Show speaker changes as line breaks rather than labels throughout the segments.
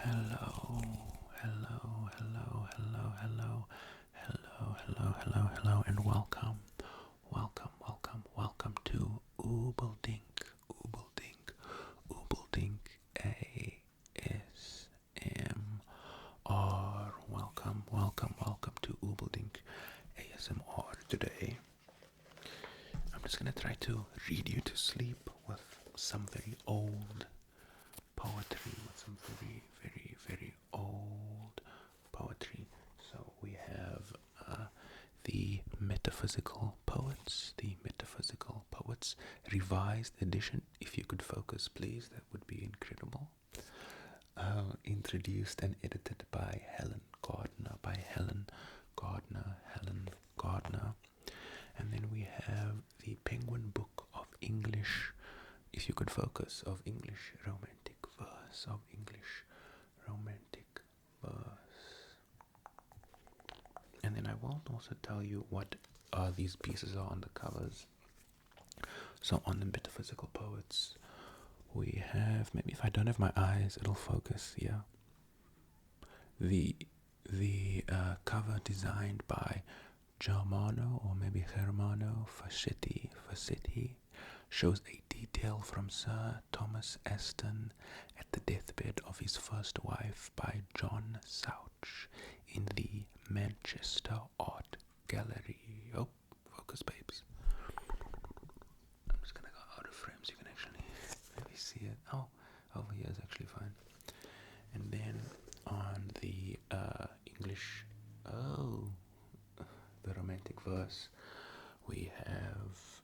Hello, hello, hello, hello, hello, hello, hello, hello, hello, and welcome, welcome to Oobeldink, Oobeldink, Oobeldink ASMR. Welcome to Oobeldink ASMR. Today, I'm just gonna try to read you to sleep with some very old poetry, with some very old poetry. So we have the Metaphysical Poets revised edition. If you could focus, please, that would be incredible. Introduced and edited by Helen Gardner. And then we have the Penguin Book of English, if you could focus, of English romantic verse. And then I will also tell you what these pieces are on the covers. So on the Metaphysical Poets, we have, maybe if I don't have my eyes, it'll focus here. The cover designed by Germano, or maybe Germano Fascetti, shows a detail from Sir Thomas Aston at the deathbed of his first wife by John Souch in the Manchester Art Gallery. Oh, focus, babes. I'm just gonna go out of frame so you can actually maybe see it. Oh, over here is actually fine. And then on the English, the romantic verse, we have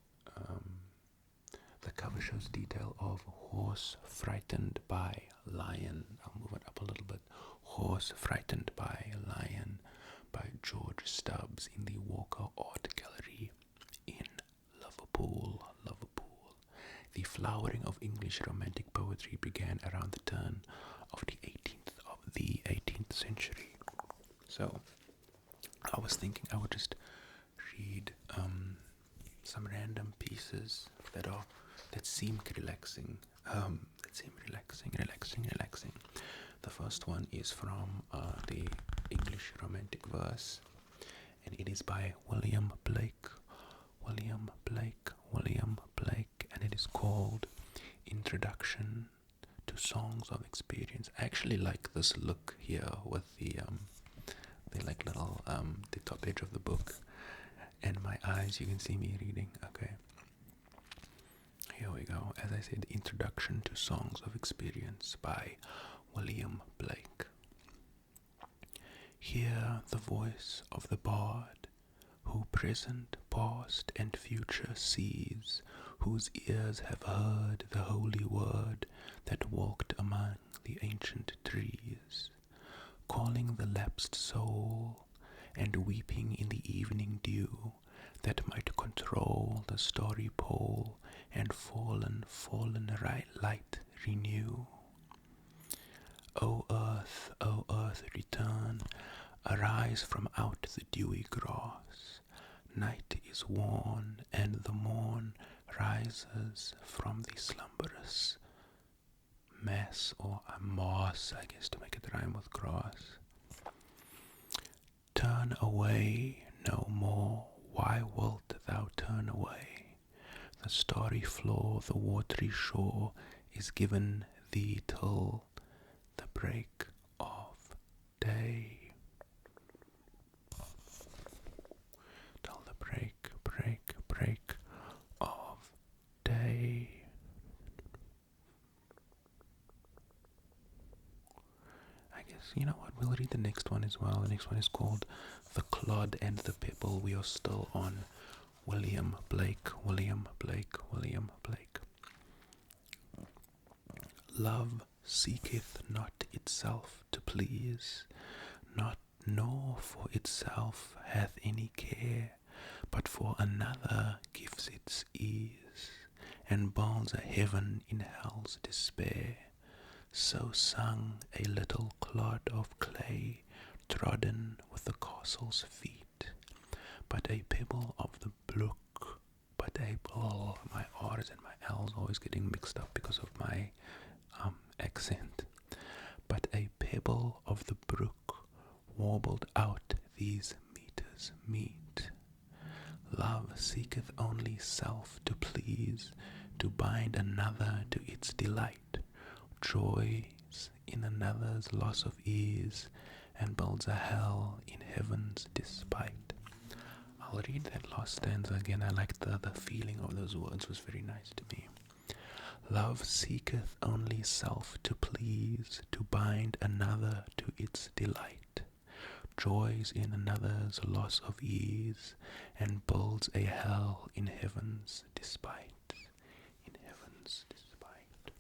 the cover shows detail of horse frightened by lion. I'll move it up a little bit. Horse frightened by lion by George Stubbs in the Walker Art Gallery in Liverpool. The flowering of English romantic poetry began around the turn of the 18th century. So I was thinking I would just read some random pieces that seem relaxing. Relaxing. The first one is from the English romantic verse, and it is by William Blake, and it is called Introduction to Songs of Experience. I actually like this look here with the like little the top edge of the book, and my eyes, you can see me reading. Okay, here we go. As I said, Introduction to Songs of Experience by William Blake. Hear the voice of the bard, who present, past, and future sees, whose ears have heard the holy word that walked among the ancient trees, calling the lapsed soul, and weeping in the evening dew, that might control the starry pole, and fallen light renew. O earth, return, arise from out the dewy grass. Night is worn, and the morn rises from the slumberous mass, or a moss, I guess, to make it rhyme with grass. Turn away no more, why wilt thou turn away? The starry floor, the watery shore, is given thee till the break of day. Till the break of day. I guess, you know what, we'll read the next one as well. The next one is called The Clod and the Pebble. We are still on William Blake. Love seeketh not itself to please, nor for itself hath any care, but for another gives its ease, and builds a heaven in hell's despair. So sung a little clod of clay, trodden with the castle's feet, but a pebble of the brook, my R's and my L's always getting mixed up because of my accent, but a pebble treble of the brook warbled out these meters meet. Love seeketh only self to please, to bind another to its delight, joys in another's loss of ease, and builds a hell in heaven's despite. I'll read that last stanza again. I liked the feeling of those words was very nice to me. Love seeketh only self to please, to bind another to its delight, joys in another's loss of ease, and builds a hell in heaven's despite. In heaven's despite.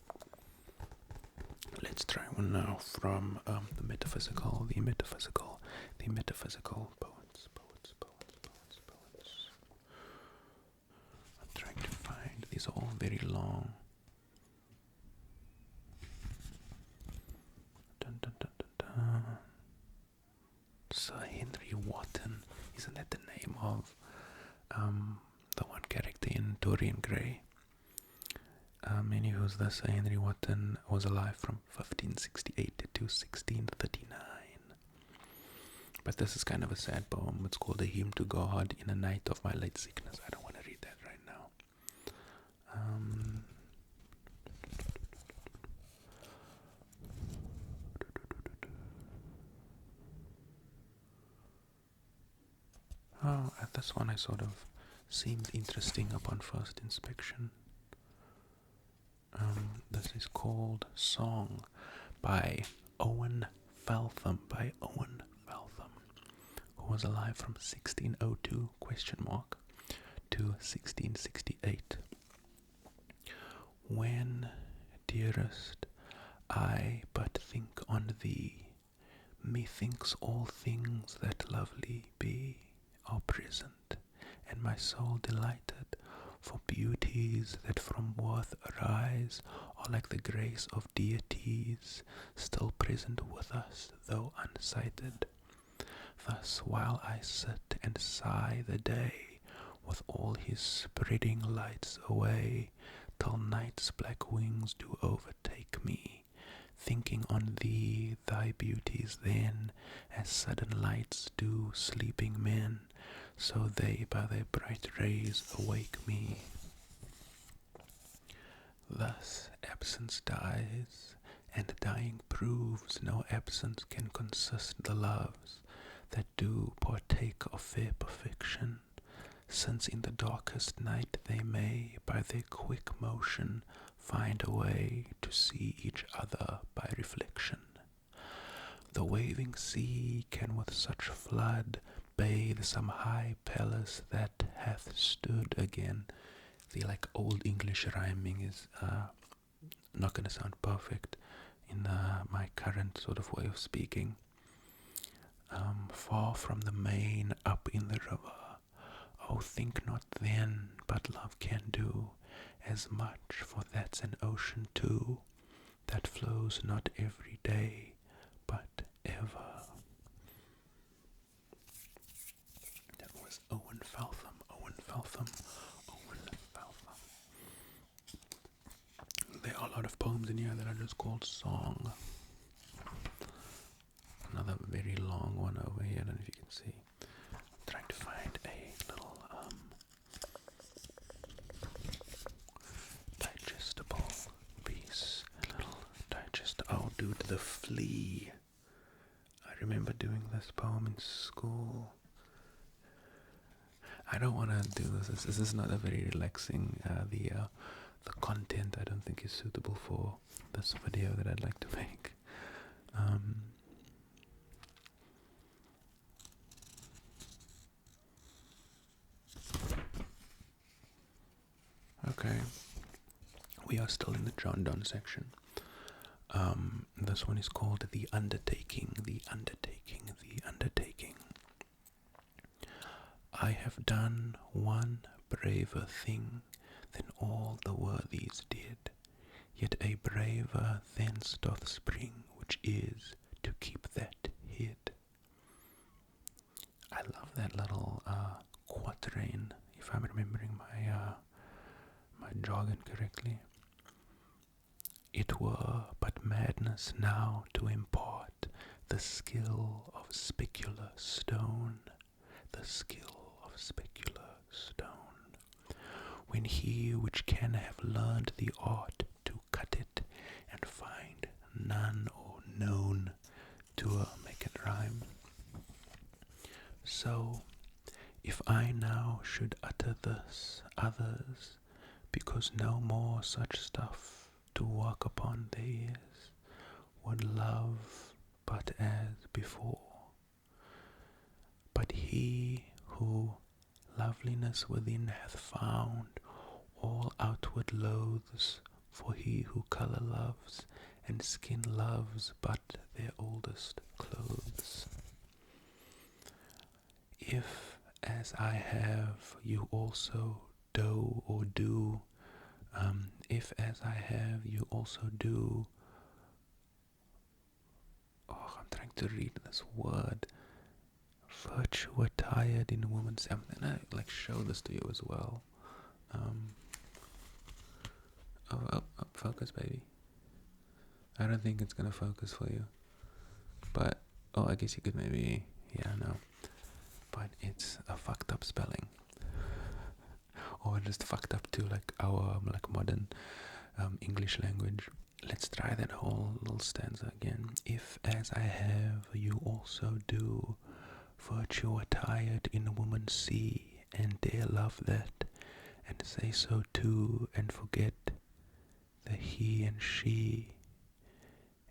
Let's try one now from the metaphysical poets. I'm trying to find, these are all very long. Dun, dun, dun, dun, dun. Sir Henry Wotton, isn't that the name of the one character in Dorian Gray? Anywho's the Sir Henry Wotton was alive from 1568 to 1639. But this is kind of a sad poem. It's called A Hymn to God in a Night of My Late Sickness. I don't want to read that right now. This one I sort of seemed interesting upon first inspection. This is called Song by Owen Feltham, who was alive from 1602 to 1668. When, dearest, I but think on thee, methinks all things that lovely be are present, and my soul delighted, for beauties that from worth arise are like the grace of deities, still present with us, though unsighted. Thus while I sit and sigh the day, with all his spreading lights away, till night's black wings do overtake me, thinking on thee, thy beauties then, as sudden lights do sleeping men, so they by their bright rays awake me. Thus absence dies, and dying proves no absence can consist the loves that do partake of fair perfection, since in the darkest night they may by their quick motion find a way to see each other by reflection. The waving sea can with such flood bathe some high palace that hath stood again. The old English rhyming is not going to sound perfect in my current sort of way of speaking. Far from the main, up in the river, oh think not then, but love can do as much, for that's an ocean too, that flows not every day, but ever. That was Owen Feltham. There are a lot of poems in here that are just called Song. Another very long one over here, I don't know if you can see. I'm trying to find a little digestible piece. Oh dude, The Flea. I remember doing this poem in school. I don't want to do this. This is not a very relaxing. The content I don't think is suitable for this video that I'd like to make. Okay, we are still in the John Donne section. This one is called The Undertaking. I have done one braver thing than all the worthies did, yet a braver thence doth spring, which is to keep that hid. I love that little quatrain, if I'm remembering my jargon correctly. It were but madness now to impart the skill of specular stone, the skill of specular stone. When he which can have learned the art to cut it and find none or known to make it rhyme. So, if I now should utter this, others, because no more such stuff to work upon there is, would love but as before. But he who loveliness within hath found, all outward loathes, for he who colour loves, and skin loves but their oldest clothes. If, as I have, you also do, if as I have, you also do, I'm trying to read this word, virtue attired in a woman's, I'm gonna show this to you as well. Focus, baby. I don't think it's gonna focus for you, but I guess you could maybe, no, but it's a fucked up spelling, or just fucked up to our modern English language. Let's try that whole little stanza again. If as I have, you also do, virtue attired in a woman see, and dare love that, and say so too, and forget the he and she.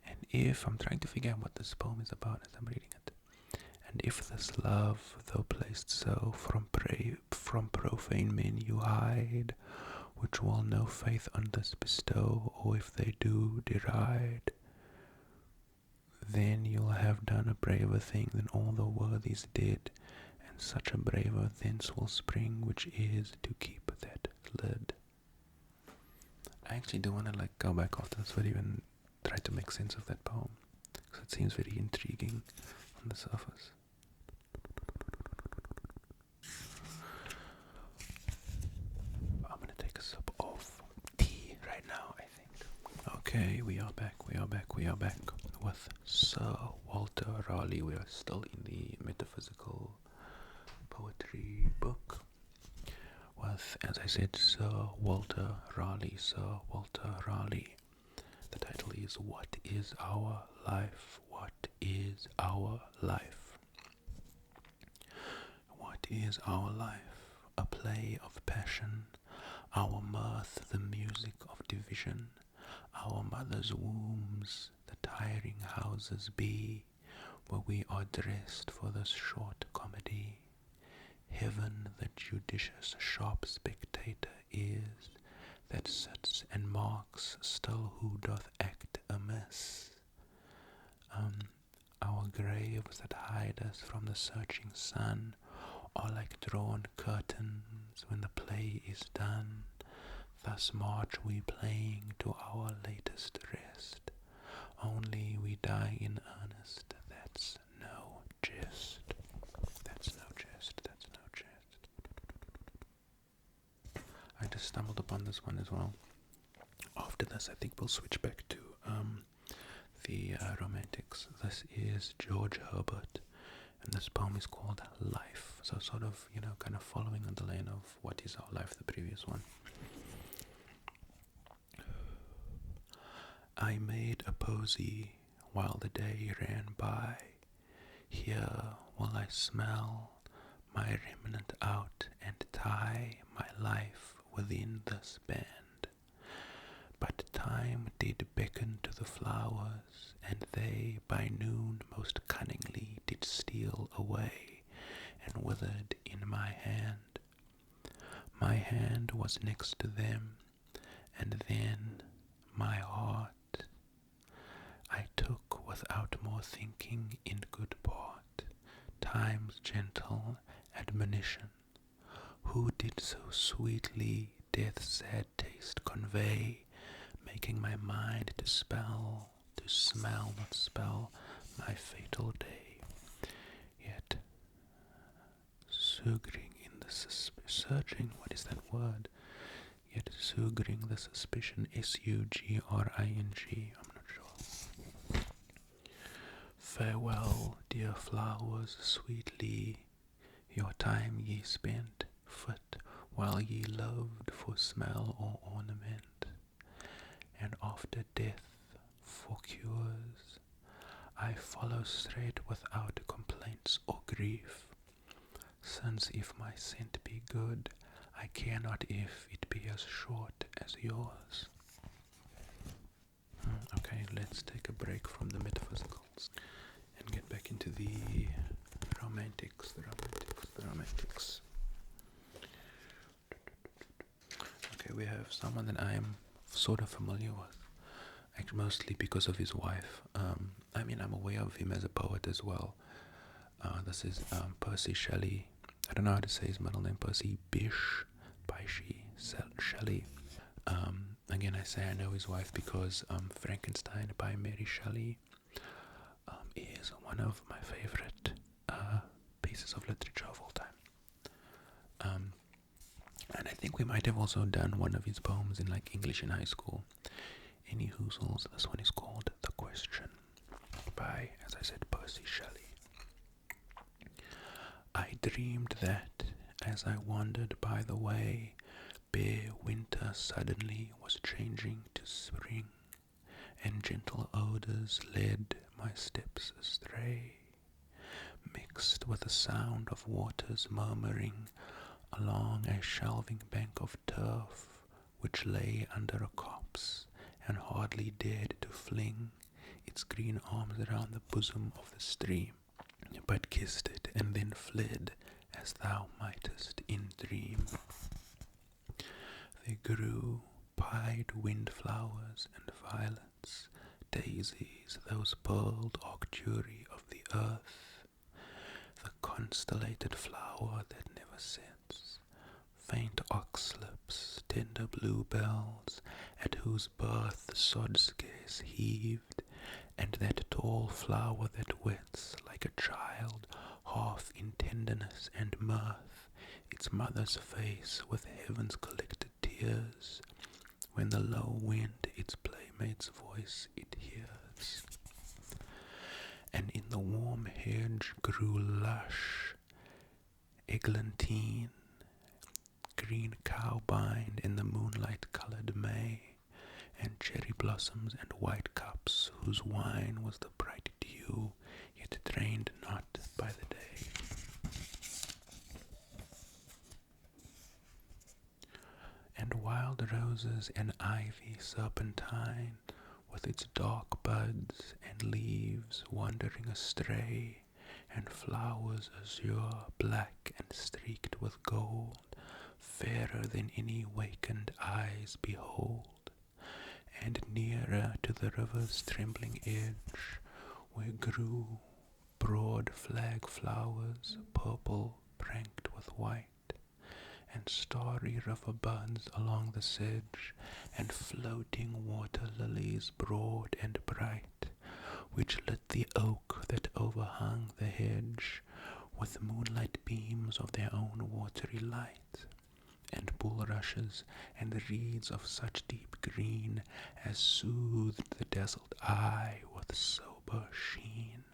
And if, I'm trying to figure out what this poem is about as I'm reading it. And if this love, though placed so from profane men you hide, which will no faith on this bestow, or if they do deride, then you'll have done a braver thing than all the worthies did, and such a braver thence will spring, which is to keep that lid. I actually do want to go back after this video and try to make sense of that poem, because it seems very intriguing on the surface. I'm gonna take a sip of tea right now, I think. Okay, we are back with Sir Walter Raleigh. We are still in the metaphysical poetry book with, as I said, Sir Walter Raleigh. The title is What is Our Life? What is our life? What is our life? A play of passion, our mirth the music of division, our mother's wombs the tiring houses be, where we are dressed for this short comedy. Heaven the judicious sharp spectator is, that sits and marks still who doth act amiss. Our graves that hide us from the searching sun are like drawn curtains when the play is done. Thus march we playing to our latest rest, only we die in earnest, that's no jest. I just stumbled upon this one as well. After this, I think we'll switch back to the Romantics. This is George Herbert, and this poem is called Life. So sort of, kind of following on the lane of What is Our Life, the previous one. I made a posy while the day ran by. Here will I smell my remnant out and tie my life within this band. But time did beckon to the flowers, and they by noon most cunningly did steal away, and withered in my hand. My hand was next to them, and then my heart I took without more thinking in good part, time's gentle admonition, who did so sweetly death's sad taste convey, making my mind to smell, not spell, my fatal day. Yet, searching in the searching, what is that word? Yet sugring the suspicion, Sugring, I'm not sure. Farewell, dear flowers, sweetly your time ye spent, fit while ye loved for smell or ornament, and after death for cures I follow straight without complaints or grief, since if my scent be good, I care not if it be as short as yours. Okay, let's take a break from the metaphysicals and get back into the romantics. Okay, we have someone that I am sort of familiar with, actually mostly because of his wife. I'm aware of him as a poet as well. This is Percy Shelley. I don't know how to say his middle name. Percy Shelley. Again, I say I know his wife because Frankenstein by Mary Shelley is one of my favorite pieces of literature of all time. And I think we might have also done one of his poems in like English in high school. Any hoozles, this one is called The Question by, as I said, Percy Shelley. I dreamed that, as I wandered by the way, bare winter suddenly was changing to spring, and gentle odors led my steps astray, mixed with the sound of waters murmuring along a shelving bank of turf which lay under a copse and hardly dared to fling its green arms around the bosom of the stream, but kissed it and then fled as thou mightest in dream. There grew pied windflowers and violets, daisies, those pearled arcturi of the earth, the constellated flower that never sets, faint oxlips, tender bluebells, at whose birth the sod scarce heaved, and that tall flower that wets like a child, half in tenderness and mirth, its mother's face with heaven's collected tears, when the low wind its playmate's voice it hears. And in the warm hedge grew lush eglantine, green cowbind in the moonlight-coloured May, and cherry blossoms and white cups, whose wine was the bright dew, yet drained not by the day. And wild roses and ivy serpentine, with its dark buds and leaves wandering astray, and flowers azure, black and streaked with gold, fairer than any wakened eyes behold. And nearer to the river's trembling edge, where grew broad flag flowers, purple pranked with white, and starry river buds along the sedge, and floating water lilies broad and bright, which lit the oak that overhung the hedge with moonlight beams of their own watery light, and bulrushes and reeds of such deep green as soothed the dazzled eye with sober sheen.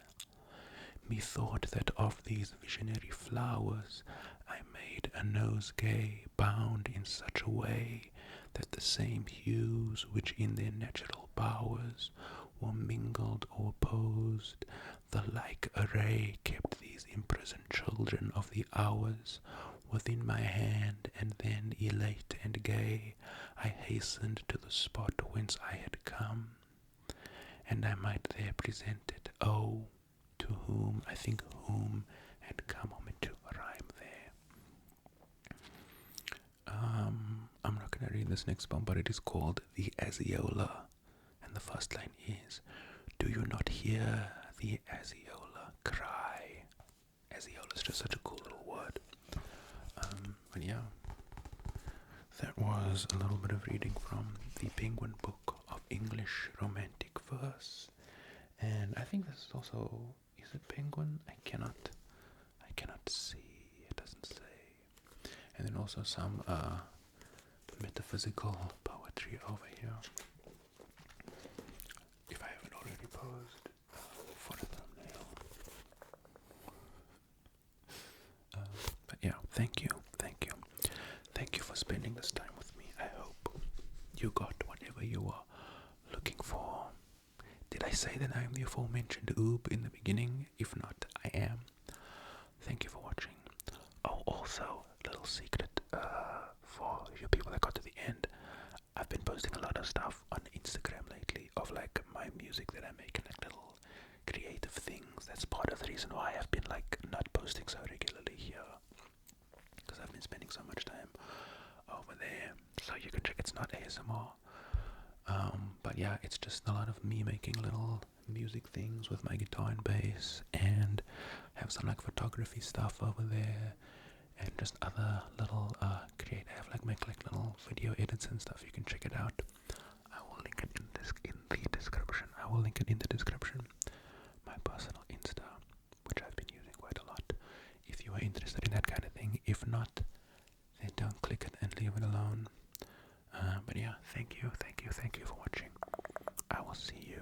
Methought that of these visionary flowers I made a nosegay bound in such a way that the same hues which in their natural bowers were mingled or opposed, the like array kept these imprisoned children of the hours within my hand, and then, elate and gay, I hastened to the spot whence I had come, and I might there present it. Oh, to whom, I think whom, had come on to rhyme there. I'm not going to read this next poem, but it is called The Aziola, and the first line is, do you not hear the aziola cry? Aziola is just such a cool little word. But yeah, that was a little bit of reading from the Penguin Book of English Romantic Verse. And I think this is also, is it Penguin? I cannot see, it doesn't say. And then also some metaphysical poetry over here, if I haven't already posed for the thumbnail. thank you, thank you, thank you for spending this time with me. I hope you got whatever you were looking for. Did I say that I am the aforementioned oob in the beginning? If not, I am. Thank you for watching. Oh, also, little secret for you people that got to the end. I've been posting a lot of stuff on Instagram lately of like my music that I make and like little creative things. That's part of the reason why I've been like not posting so regularly here, because I've been spending so much time over there. So you can check. It's not ASMR. But yeah, it's just a lot of me making little music things with my guitar and bass, and have some like photography stuff over there, and just other little create. I have like make like little video edits and stuff. You can check it out. I will link it in the description. I will link it in the description. My personal Insta, which I've been using quite a lot. If you are interested in that kind of thing, if not, then don't click it and leave it alone. But yeah, thank you for watching. I will see you